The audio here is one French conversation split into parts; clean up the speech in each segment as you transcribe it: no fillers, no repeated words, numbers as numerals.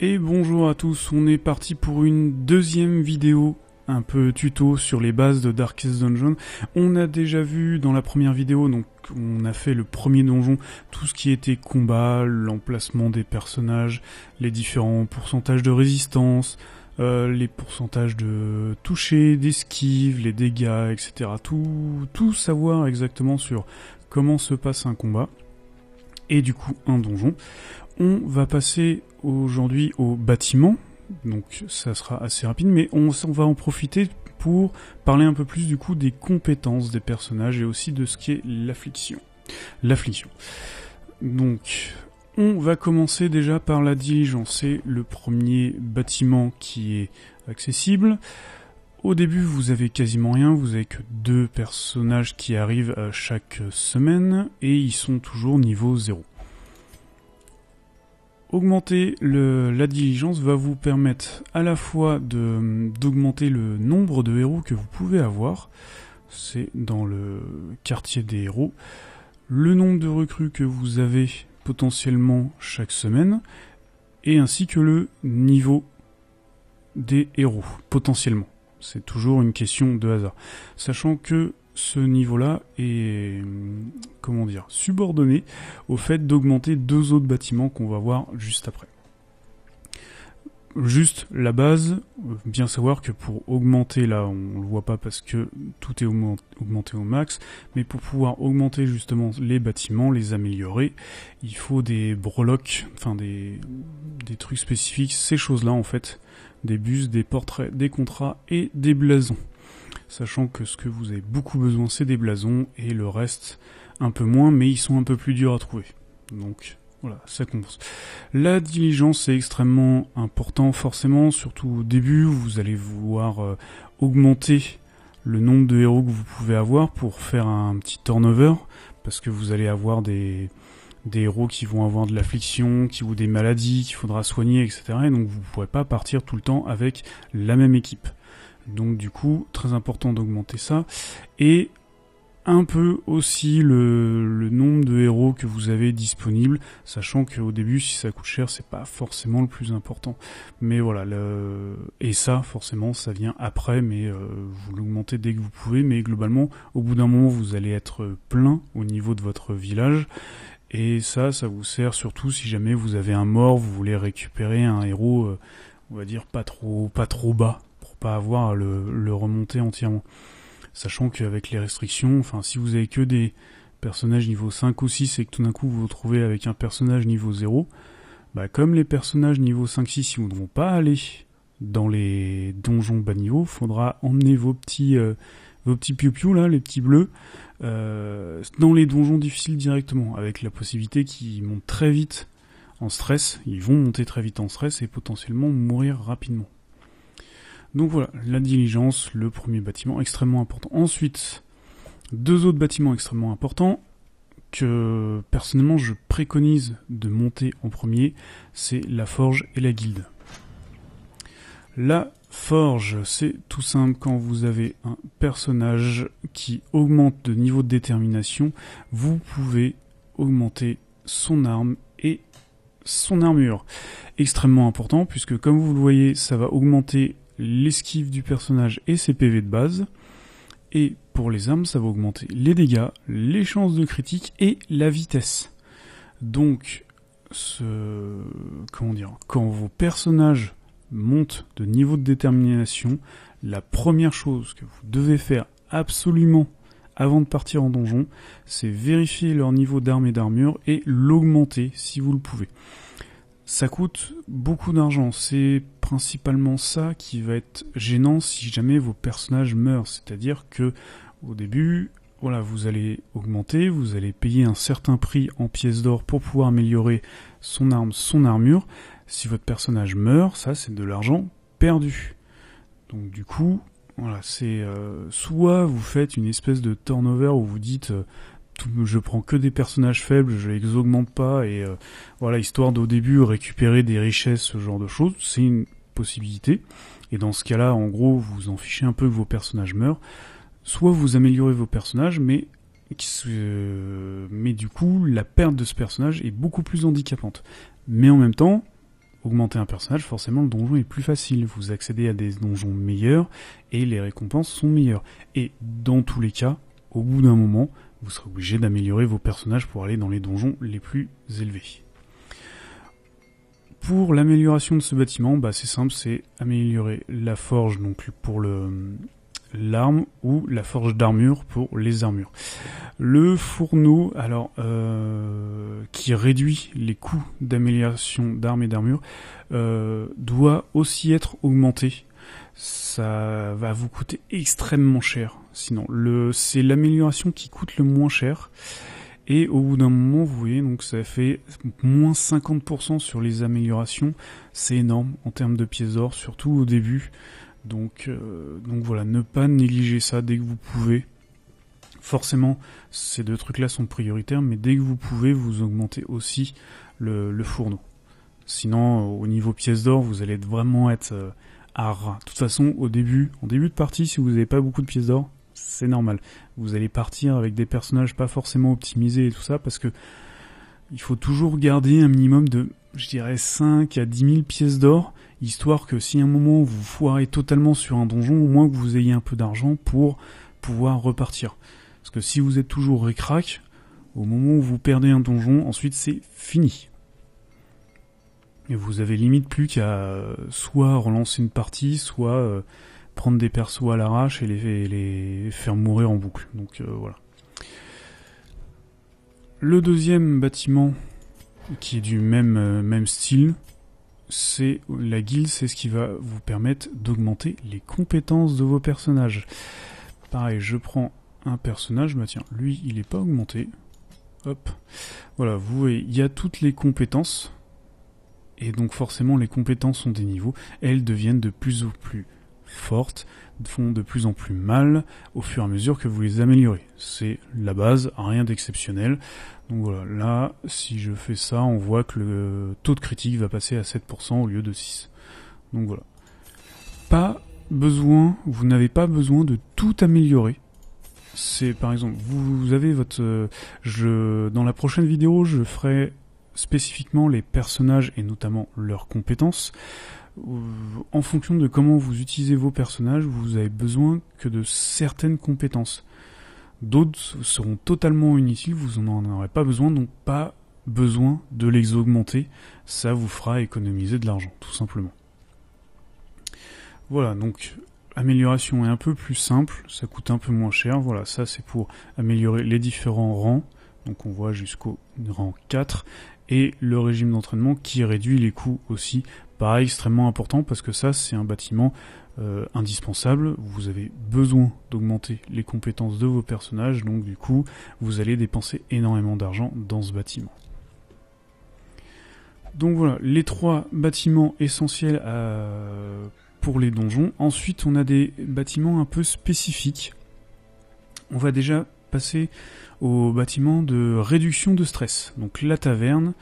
Et bonjour à tous, on est parti pour une deuxième vidéo, un peu tuto sur les bases de Darkest Dungeon. On a déjà vu dans la première vidéo, donc on a fait le premier donjon, tout ce qui était combat, l'emplacement des personnages, les différents pourcentages de résistance, les pourcentages de toucher, d'esquive, les dégâts, etc. Tout savoir exactement sur comment se passe un combat, et du coup un donjon. On va passer aujourd'hui au bâtiment, donc ça sera assez rapide, mais on va en profiter pour parler un peu plus du coup des compétences des personnages et aussi de ce qui est l'affliction. Donc, on va commencer déjà par la diligence, c'est le premier bâtiment qui est accessible. Au début, vous avez quasiment rien, vous avez que 2 personnages qui arrivent chaque semaine, et ils sont toujours niveau 0. Augmenter la diligence va vous permettre à la fois d'augmenter le nombre de héros que vous pouvez avoir, c'est dans le quartier des héros, le nombre de recrues que vous avez potentiellement chaque semaine, et ainsi que le niveau des héros, potentiellement. C'est toujours une question de hasard. Sachant que ce niveau-là est, subordonné au fait d'augmenter 2 autres bâtiments qu'on va voir juste après. Juste la base, bien savoir que pour augmenter, là on le voit pas parce que tout est augmenté au max, mais pour pouvoir augmenter justement les bâtiments, les améliorer, il faut des breloques, des trucs spécifiques, ces choses-là en fait, des bustes, des portraits, des contrats et des blasons. Sachant que ce que vous avez beaucoup besoin, c'est des blasons, et le reste, un peu moins, mais ils sont un peu plus durs à trouver. Donc, voilà, ça commence. La diligence, c'est extrêmement important, forcément, surtout au début, vous allez vouloir augmenter le nombre de héros que vous pouvez avoir pour faire un petit turnover, parce que vous allez avoir des héros qui vont avoir de l'affliction, ou des maladies qu'il faudra soigner, etc. Et donc, vous ne pourrez pas partir tout le temps avec la même équipe. Donc du coup, très important d'augmenter ça, et un peu aussi le nombre de héros que vous avez disponibles, sachant qu'au début, si ça coûte cher, c'est pas forcément le plus important. Mais voilà, et ça, forcément, ça vient après, mais vous l'augmentez dès que vous pouvez, mais globalement, au bout d'un moment, vous allez être plein au niveau de votre village, et ça vous sert surtout si jamais vous avez un mort, vous voulez récupérer un héros, on va dire pas trop bas, pas avoir le remonter entièrement. Sachant qu'avec les restrictions, si vous avez que des personnages niveau 5 ou 6 et que tout d'un coup vous vous retrouvez avec un personnage niveau 0, comme les personnages niveau 5-6 ils ne voudront pas aller dans les donjons bas niveau, faudra emmener vos petits piou-piou là, les petits bleus, dans les donjons difficiles directement, avec la possibilité qu'ils montent très vite en stress, ils vont monter très vite en stress et potentiellement mourir rapidement. Donc voilà, la diligence, le premier bâtiment extrêmement important. Ensuite, 2 autres bâtiments extrêmement importants que personnellement je préconise de monter en premier, c'est la forge et la guilde. La forge, c'est tout simple, quand vous avez un personnage qui augmente de niveau de détermination, vous pouvez augmenter son arme et son armure. Extrêmement important, puisque comme vous le voyez, ça va augmenter l'esquive du personnage et ses PV de base, et pour les armes ça va augmenter les dégâts, les chances de critique et la vitesse. Donc quand vos personnages montent de niveau de détermination, la première chose que vous devez faire absolument avant de partir en donjon, c'est vérifier leur niveau d'arme et d'armure et l'augmenter si vous le pouvez. Ça coûte beaucoup d'argent, c'est principalement ça qui va être gênant si jamais vos personnages meurent, c'est-à-dire que au début, voilà, vous allez augmenter, vous allez payer un certain prix en pièces d'or pour pouvoir améliorer son arme, son armure. Si votre personnage meurt, ça c'est de l'argent perdu. Donc du coup, voilà, c'est soit vous faites une espèce de turnover où vous dites je prends que des personnages faibles, je les augmente pas, et voilà, histoire d'au début récupérer des richesses, ce genre de choses, c'est une possibilité. Et dans ce cas-là, en gros, vous en fichez un peu que vos personnages meurent. Soit vous améliorez vos personnages, mais du coup, la perte de ce personnage est beaucoup plus handicapante. Mais en même temps, augmenter un personnage, forcément le donjon est plus facile. Vous accédez à des donjons meilleurs et les récompenses sont meilleures. Et dans tous les cas, au bout d'un moment, vous serez obligé d'améliorer vos personnages pour aller dans les donjons les plus élevés. Pour l'amélioration de ce bâtiment, c'est simple, c'est améliorer la forge donc pour l'arme ou la forge d'armure pour les armures. Le fourneau, alors qui réduit les coûts d'amélioration d'armes et d'armure, doit aussi être augmenté. Ça va vous coûter extrêmement cher. Sinon, c'est l'amélioration qui coûte le moins cher. Et au bout d'un moment, vous voyez, donc ça fait moins 50% sur les améliorations. C'est énorme en termes de pièces d'or, surtout au début. Donc voilà, ne pas négliger ça dès que vous pouvez. Forcément, ces deux trucs-là sont prioritaires, mais dès que vous pouvez, vous augmentez aussi le fourneau. Sinon, au niveau pièces d'or, vous allez vraiment être à ras. De toute façon, en début de partie, si vous n'avez pas beaucoup de pièces d'or, c'est normal. Vous allez partir avec des personnages pas forcément optimisés et tout ça, parce que il faut toujours garder un minimum de, je dirais, 5 à 10 000 pièces d'or, histoire que si à un moment vous foirez totalement sur un donjon, au moins que vous ayez un peu d'argent pour pouvoir repartir. Parce que si vous êtes toujours ric-rac, au moment où vous perdez un donjon, ensuite c'est fini. Et vous avez limite plus qu'à soit relancer une partie, soit prendre des persos à l'arrache et les faire mourir en boucle. Donc voilà. Le deuxième bâtiment qui est du même style, c'est la guilde, c'est ce qui va vous permettre d'augmenter les compétences de vos personnages. Pareil, je prends un personnage, tiens, lui il est pas augmenté. Hop. Voilà, vous voyez, il y a toutes les compétences. Et donc forcément les compétences ont des niveaux. Elles deviennent de plus en plus fortes, font de plus en plus mal au fur et à mesure que vous les améliorez. C'est la base, rien d'exceptionnel. Donc voilà, là, si je fais ça, on voit que le taux de critique va passer à 7% au lieu de 6%. Donc voilà. Vous n'avez pas besoin de tout améliorer. C'est par exemple, vous avez votre... dans la prochaine vidéo, je ferai spécifiquement les personnages et notamment leurs compétences. En fonction de comment vous utilisez vos personnages, vous avez besoin que de certaines compétences. D'autres seront totalement inutiles, vous n'en aurez pas besoin, donc pas besoin de les augmenter. Ça vous fera économiser de l'argent, tout simplement. Voilà, donc amélioration est un peu plus simple, ça coûte un peu moins cher. Voilà, ça c'est pour améliorer les différents rangs. Donc on voit jusqu'au rang 4. Et le régime d'entraînement qui réduit les coûts aussi. Pareil, extrêmement important parce que ça c'est un bâtiment indispensable. Vous avez besoin d'augmenter les compétences de vos personnages. Donc du coup, vous allez dépenser énormément d'argent dans ce bâtiment. Donc voilà, les 3 bâtiments essentiels pour les donjons. Ensuite, on a des bâtiments un peu spécifiques. On va déjà passer au bâtiment de réduction de stress, donc la taverne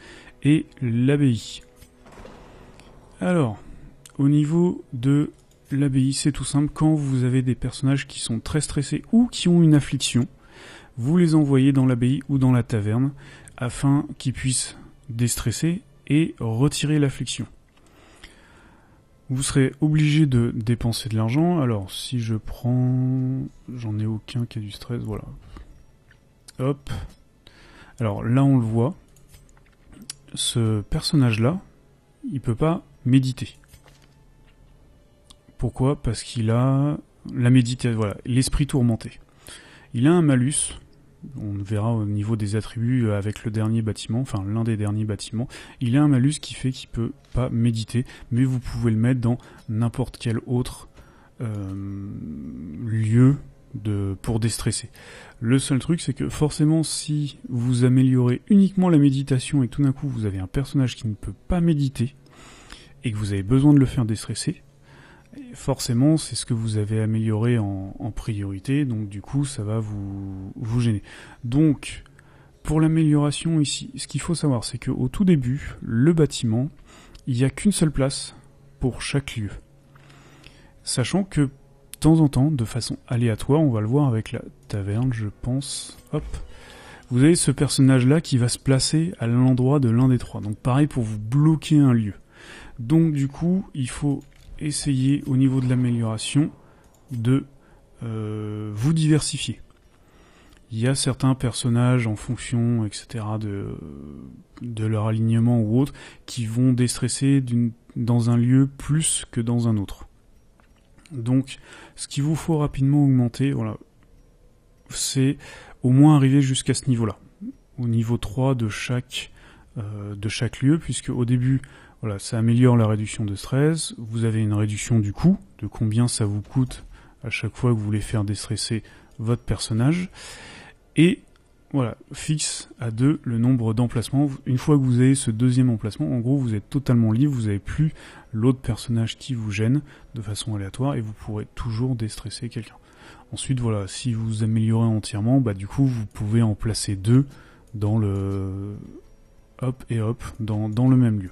et l'abbaye. Alors, au niveau de l'abbaye, c'est tout simple, quand vous avez des personnages qui sont très stressés ou qui ont une affliction, vous les envoyez dans l'abbaye ou dans la taverne afin qu'ils puissent déstresser et retirer l'affliction. Vous serez obligé de dépenser de l'argent. Alors, si je prends... J'en ai aucun qui a du stress, voilà. Hop. Alors là, on le voit. Ce personnage-là, il peut pas méditer. Pourquoi ? Parce qu'il a la méditation, voilà, l'esprit tourmenté. Il a un malus. On verra au niveau des attributs avec le dernier bâtiment, enfin l'un des derniers bâtiments. Il a un malus qui fait qu'il peut pas méditer, mais vous pouvez le mettre dans n'importe quel autre lieu pour déstresser. Le seul truc, c'est que forcément, si vous améliorez uniquement la méditation et tout d'un coup vous avez un personnage qui ne peut pas méditer et que vous avez besoin de le faire déstresser, forcément c'est ce que vous avez amélioré en priorité, donc du coup ça va vous gêner. Donc pour l'amélioration ici, ce qu'il faut savoir, c'est qu'au tout début, le bâtiment, il n'y a qu'une seule place pour chaque lieu. Sachant que de temps en temps, de façon aléatoire, on va le voir avec la taverne, je pense, hop, vous avez ce personnage-là qui va se placer à l'endroit de l'un des 3. Donc pareil pour vous bloquer un lieu. Donc du coup, il faut essayer au niveau de l'amélioration de vous diversifier. Il y a certains personnages en fonction, etc., de leur alignement ou autre, qui vont déstresser dans un lieu plus que dans un autre. Donc, ce qu'il vous faut rapidement augmenter, voilà, c'est au moins arriver jusqu'à ce niveau-là, au niveau 3 de chaque lieu, puisque au début, voilà, ça améliore la réduction de stress, vous avez une réduction du coût, de combien ça vous coûte à chaque fois que vous voulez faire déstresser votre personnage, et voilà, fixe à 2 le nombre d'emplacements. Une fois que vous avez ce deuxième emplacement, en gros, vous êtes totalement libre, vous n'avez plus l'autre personnage qui vous gêne de façon aléatoire et vous pourrez toujours déstresser quelqu'un. Ensuite, voilà, si vous améliorez entièrement, bah du coup, vous pouvez en placer 2 dans le dans le même lieu.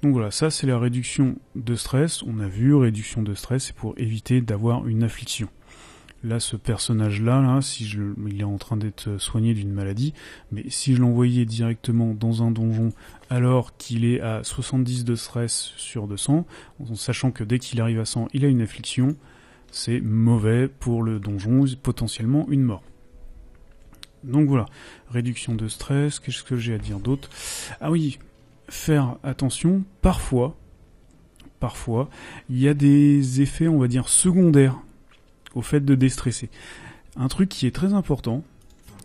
Donc voilà, ça c'est la réduction de stress. On a vu, réduction de stress, c'est pour éviter d'avoir une affliction. Là, ce personnage-là, il est en train d'être soigné d'une maladie, mais si je l'envoyais directement dans un donjon alors qu'il est à 70 de stress sur 200, en sachant que dès qu'il arrive à 100, il a une affliction, c'est mauvais pour le donjon, potentiellement une mort. Donc voilà, réduction de stress, qu'est-ce que j'ai à dire d'autre ? Ah oui, faire attention, parfois, il y a des effets, on va dire, secondaires au fait de déstresser. Un truc qui est très important,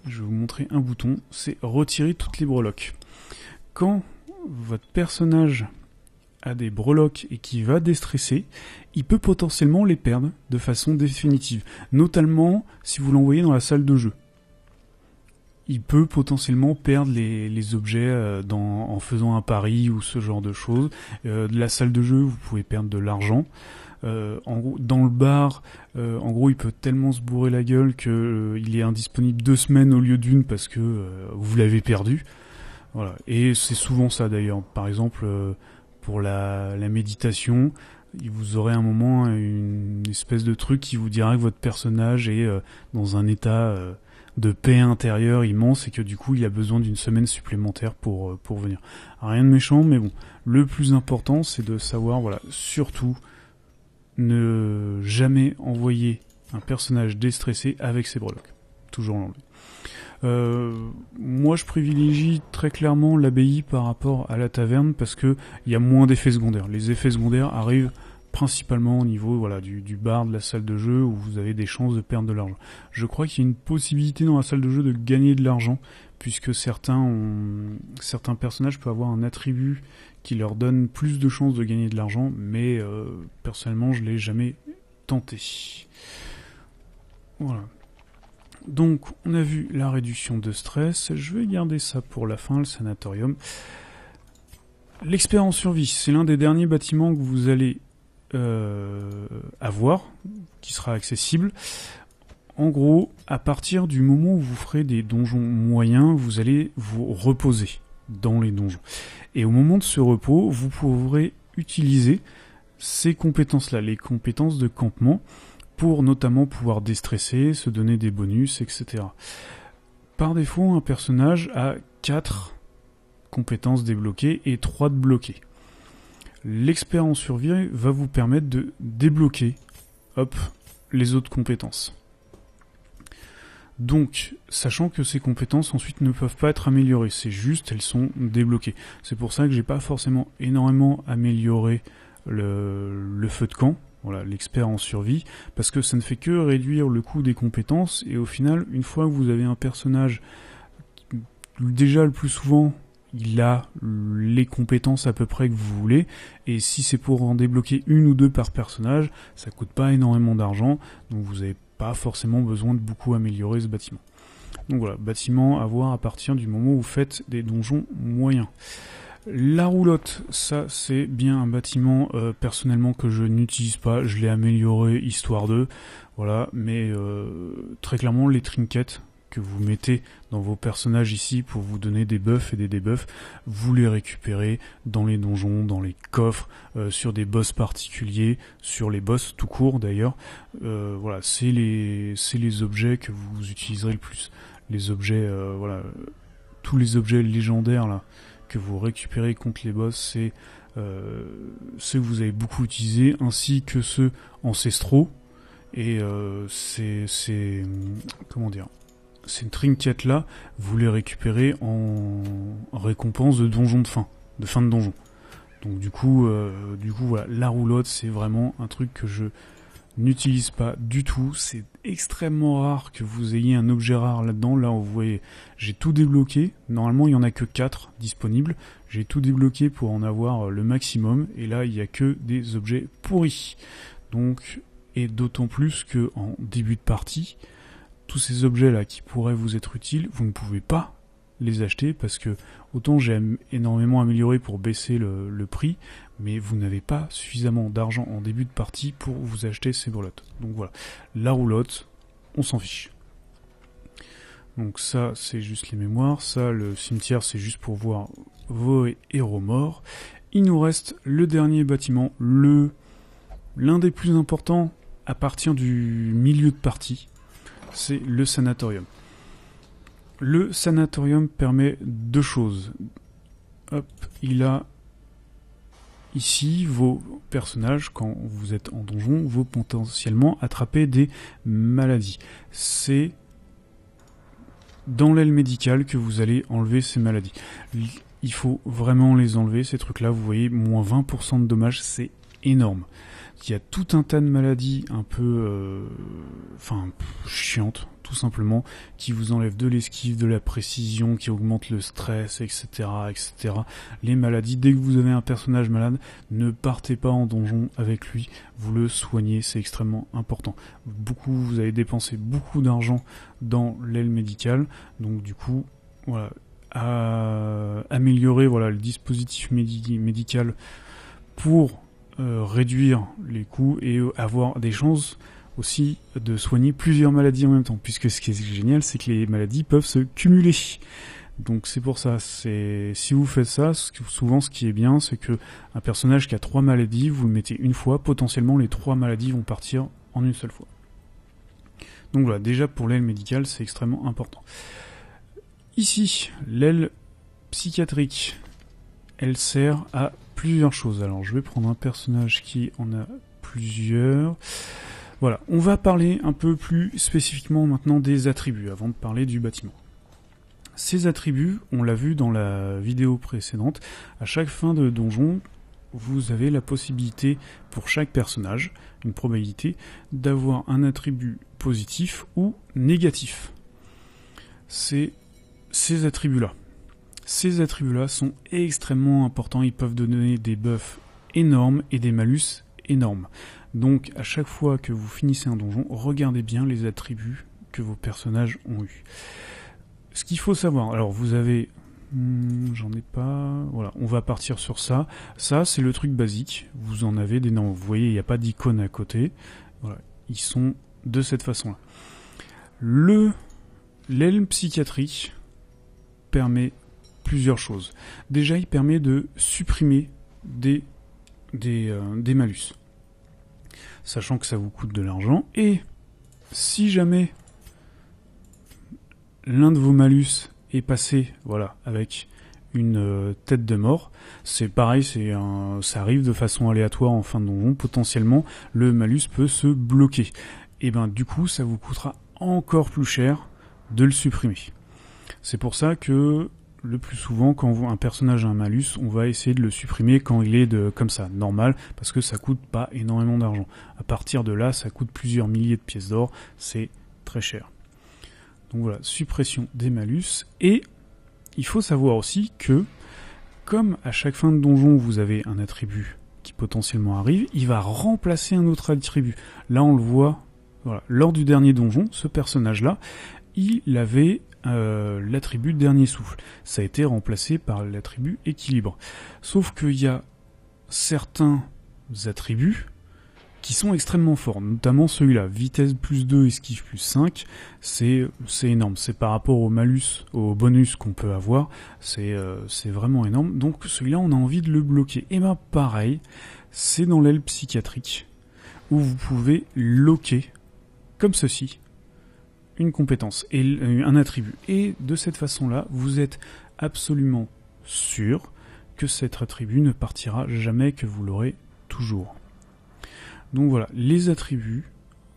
je vais vous montrer un bouton, c'est retirer toutes les breloques. Quand votre personnage a des breloques et qui va déstresser, il peut potentiellement les perdre de façon définitive, notamment si vous l'envoyez dans la salle de jeu. Il peut potentiellement perdre les objets en faisant un pari ou ce genre de choses. De la salle de jeu, vous pouvez perdre de l'argent. Dans le bar, en gros, il peut tellement se bourrer la gueule que il est indisponible 2 semaines au lieu d'une parce que vous l'avez perdu. Voilà. Et c'est souvent ça d'ailleurs. Par exemple, pour la méditation, vous aurez un moment une espèce de truc qui vous dira que votre personnage est dans un état de paix intérieure immense et que du coup il a besoin d'une semaine supplémentaire pour venir. Rien de méchant, mais bon. Le plus important, c'est de savoir, voilà, surtout ne jamais envoyer un personnage déstressé avec ses breloques. Toujours l'enlever. Moi je privilégie très clairement l'abbaye par rapport à la taverne parce que il y a moins d'effets secondaires. Les effets secondaires arrivent principalement au niveau du bar, de la salle de jeu où vous avez des chances de perdre de l'argent. Je crois qu'il y a une possibilité dans la salle de jeu de gagner de l'argent puisque certains personnages peuvent avoir un attribut qui leur donne plus de chances de gagner de l'argent, mais personnellement je l'ai jamais tenté. Voilà. Donc on a vu la réduction de stress, je vais garder ça pour la fin, le sanatorium. L'expert en survie, c'est l'un des derniers bâtiments que vous allez avoir, qui sera accessible. En gros, à partir du moment où vous ferez des donjons moyens, vous allez vous reposer dans les donjons. Et au moment de ce repos, vous pourrez utiliser ces compétences-là, les compétences de campement, pour notamment pouvoir déstresser, se donner des bonus, etc. Par défaut, un personnage a 4 compétences débloquées et 3 de bloquées. L'expert en survie va vous permettre de débloquer les autres compétences. Donc, sachant que ces compétences ensuite ne peuvent pas être améliorées, c'est juste elles sont débloquées. C'est pour ça que j'ai pas forcément énormément amélioré le feu de camp, voilà, l'expert en survie, parce que ça ne fait que réduire le coût des compétences, et au final, une fois que vous avez un personnage, déjà le plus souvent, il a les compétences à peu près que vous voulez, et si c'est pour en débloquer 1 ou 2 par personnage, ça coûte pas énormément d'argent, donc vous avez pas forcément besoin de beaucoup améliorer ce bâtiment. Donc voilà, bâtiment à voir à partir du moment où vous faites des donjons moyens. La roulotte, ça c'est bien un bâtiment personnellement que je n'utilise pas, je l'ai amélioré histoire de, voilà, mais très clairement les trinkets que vous mettez dans vos personnages ici pour vous donner des buffs et des debuffs, vous les récupérez dans les donjons, dans les coffres, sur des boss particuliers, sur les boss tout court d'ailleurs. Voilà, c'est les objets que vous utiliserez le plus. Les objets, voilà, tous les objets légendaires là que vous récupérez contre les boss, c'est ceux que vous avez beaucoup utilisés, ainsi que ceux ancestraux. Et comment dire, ces trinkets là, vous les récupérez en récompense de donjon de fin de donjon. Donc du coup voilà, la roulotte c'est vraiment un truc que je n'utilise pas du tout. C'est extrêmement rare que vous ayez un objet rare là-dedans. Là, vous voyez, j'ai tout débloqué. Normalement, il y en a que 4 disponibles. J'ai tout débloqué pour en avoir le maximum. Et là, il y a que des objets pourris. Donc, et d'autant plus que en début de partie, tous ces objets-là qui pourraient vous être utiles, vous ne pouvez pas les acheter parce que autant j'ai énormément amélioré pour baisser le prix, mais vous n'avez pas suffisamment d'argent en début de partie pour vous acheter ces roulottes. Donc voilà, la roulotte, on s'en fiche. Donc ça, c'est juste les mémoires. Ça, le cimetière, c'est juste pour voir vos héros morts. Il nous reste le dernier bâtiment, l'un des plus importants à partir du milieu de partie, c'est le sanatorium. Le sanatorium permet 2 choses. Hop, il a ici vos personnages, quand vous êtes en donjon, vont potentiellement attraper des maladies. C'est dans l'aile médicale que vous allez enlever ces maladies. Il faut vraiment les enlever, ces trucs-là. Vous voyez, moins 20% de dommages, c'est énorme. Il y a tout un tas de maladies un peu chiantes, tout simplement, qui vous enlèvent de l'esquive, de la précision, qui augmentent le stress, etc., etc. Les maladies, dès que vous avez un personnage malade, ne partez pas en donjon avec lui, vous le soignez, c'est extrêmement important. Vous avez dépensé beaucoup d'argent dans l'aile médicale, donc du coup, voilà, améliorer le dispositif médical pour réduire les coûts et avoir des chances aussi de soigner plusieurs maladies en même temps, puisque ce qui est génial, c'est que les maladies peuvent se cumuler. Donc c'est pour ça, si vous faites ça, souvent ce qui est bien, c'est que un personnage qui a 3 maladies, vous le mettez une fois, potentiellement les 3 maladies vont partir en une seule fois. Donc voilà, déjà pour l'aile médicale, c'est extrêmement important. Ici, l'aile psychiatrique, elle sert à plusieurs choses. Alors je vais prendre un personnage qui en a plusieurs. Voilà, on va parler un peu plus spécifiquement maintenant des attributs avant de parler du bâtiment. Ces attributs, on l'a vu dans la vidéo précédente, à chaque fin de donjon, vous avez la possibilité pour chaque personnage, une probabilité, d'avoir un attribut positif ou négatif. C'est ces attributs-là. Ces attributs-là sont extrêmement importants, ils peuvent donner des buffs énormes et des malus énormes. Donc à chaque fois que vous finissez un donjon, regardez bien les attributs que vos personnages ont eu. Ce qu'il faut savoir, alors vous avez... j'en ai pas... Voilà, on va partir sur ça. Ça, c'est le truc basique. Vous en avez des noms. Vous voyez, il n'y a pas d'icône à côté. Voilà, ils sont de cette façon-là. L'aile psychiatrique permet plusieurs choses. Déjà, il permet de supprimer des malus. Sachant que ça vous coûte de l'argent. Et si jamais l'un de vos malus est passé, avec une tête de mort, c'est pareil, ça arrive de façon aléatoire en fin de donjon. Potentiellement, le malus peut se bloquer. Et du coup, ça vous coûtera encore plus cher de le supprimer. C'est pour ça que le plus souvent, quand un personnage a un malus, on va essayer de le supprimer quand il est comme ça, normal, parce que ça coûte pas énormément d'argent. À partir de là, ça coûte plusieurs milliers de pièces d'or, c'est très cher. Donc voilà, suppression des malus. Et il faut savoir aussi que, comme à chaque fin de donjon, vous avez un attribut qui potentiellement arrive, il va remplacer un autre attribut. Là, on le voit, lors du dernier donjon, ce personnage-là, il avait l'attribut dernier souffle. Ça a été remplacé par l'attribut équilibre. Sauf qu'il y a certains attributs qui sont extrêmement forts, notamment celui-là, vitesse plus 2, esquive plus 5, c'est énorme. C'est par rapport au malus, au bonus qu'on peut avoir, c'est vraiment énorme. Donc celui-là, on a envie de le bloquer. Et pareil, c'est dans l'aile psychiatrique, où vous pouvez locker, comme ceci, une compétence et un attribut. Et de cette façon-là, vous êtes absolument sûr que cet attribut ne partira jamais, que vous l'aurez toujours. Donc voilà, les attributs,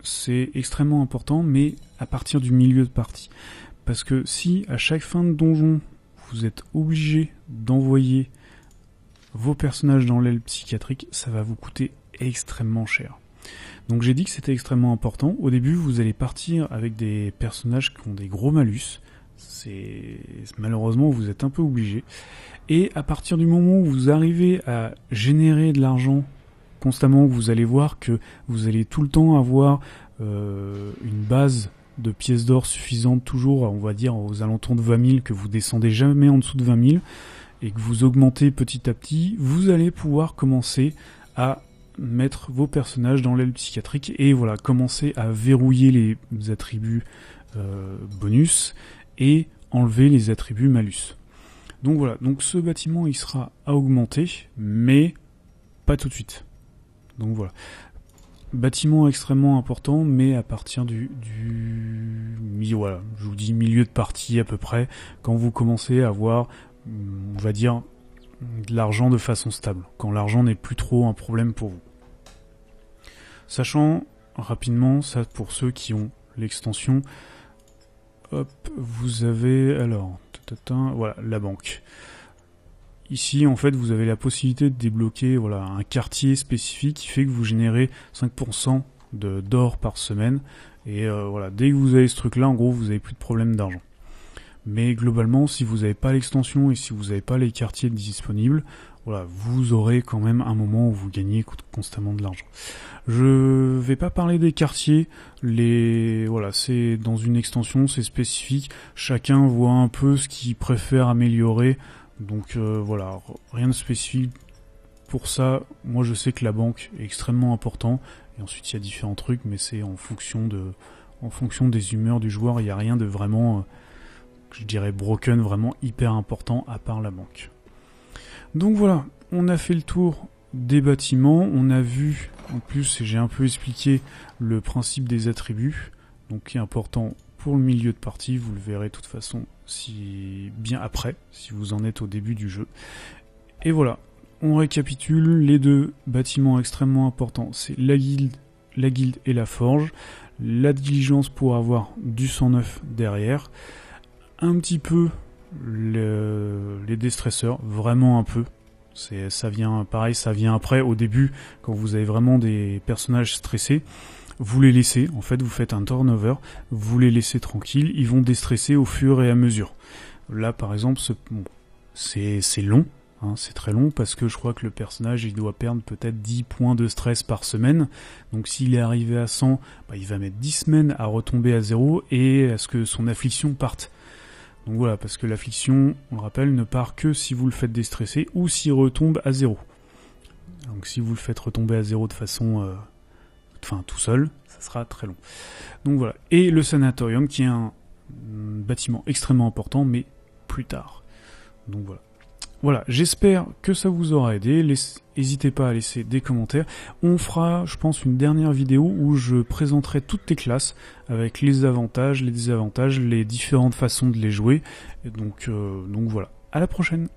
c'est extrêmement important, mais à partir du milieu de partie. Parce que si à chaque fin de donjon, vous êtes obligé d'envoyer vos personnages dans l'aile psychiatrique, ça va vous coûter extrêmement cher. Donc j'ai dit que c'était extrêmement important. Au début, vous allez partir avec des personnages qui ont des gros malus. Malheureusement, vous êtes un peu obligé. Et à partir du moment où vous arrivez à générer de l'argent constamment, vous allez voir que vous allez tout le temps avoir une base de pièces d'or suffisante, toujours, on va dire, aux alentours de 20 000, que vous descendez jamais en dessous de 20 000, et que vous augmentez petit à petit, vous allez pouvoir commencer à mettre vos personnages dans l'aile psychiatrique, et voilà, commencer à verrouiller les attributs bonus, et enlever les attributs malus. Donc voilà, donc ce bâtiment, il sera à augmenter, mais pas tout de suite. Donc voilà. Bâtiment extrêmement important, mais à partir voilà, je vous dis milieu de partie à peu près, quand vous commencez à avoir, on va dire, de l'argent de façon stable, quand l'argent n'est plus trop un problème pour vous. Sachant rapidement, ça pour ceux qui ont l'extension, hop, vous avez alors, voilà, la banque. Ici, en fait, vous avez la possibilité de débloquer voilà, un quartier spécifique qui fait que vous générez 5% d'or par semaine. Et voilà, dès que vous avez ce truc-là, en gros, vous n'avez plus de problème d'argent. Mais globalement, si vous n'avez pas l'extension et si vous n'avez pas les quartiers disponibles, voilà, vous aurez quand même un moment où vous gagnez constamment de l'argent. Je vais pas parler des quartiers, voilà, c'est dans une extension, c'est spécifique. Chacun voit un peu ce qu'il préfère améliorer. Donc voilà, rien de spécifique pour ça. Moi je sais que la banque est extrêmement important, et ensuite il y a différents trucs, mais c'est en fonction des humeurs du joueur. Il n'y a rien de vraiment, je dirais broken, vraiment hyper important à part la banque. Donc voilà, on a fait le tour des bâtiments, on a vu en plus, et j'ai un peu expliqué le principe des attributs, donc qui est important pour le milieu de partie. Vous le verrez de toute façon bien après, si vous en êtes au début du jeu. Et voilà, on récapitule les deux bâtiments extrêmement importants, c'est la guilde et la forge, la diligence pour avoir du sang neuf derrière, un petit peu les déstresseurs, vraiment un peu. Ça vient après, au début, quand vous avez vraiment des personnages stressés, vous les laissez, en fait vous faites un turnover, vous les laissez tranquilles, ils vont déstresser au fur et à mesure. Là par exemple, c'est long, hein, c'est très long, parce que je crois que le personnage il doit perdre peut-être 10 points de stress par semaine, donc s'il est arrivé à 100, il va mettre 10 semaines à retomber à 0 et à ce que son affliction parte. Donc voilà, parce que l'affliction, on le rappelle, ne part que si vous le faites déstresser ou s'il retombe à 0. Donc si vous le faites retomber à 0 de façon... tout seul, ça sera très long. Donc voilà. Et le sanatorium, qui est un bâtiment extrêmement important, mais plus tard. Donc voilà. Voilà, j'espère que ça vous aura aidé. N'hésitez pas à laisser des commentaires. On fera, je pense, une dernière vidéo où je présenterai toutes les classes avec les avantages, les désavantages, les différentes façons de les jouer. Et donc voilà. À la prochaine.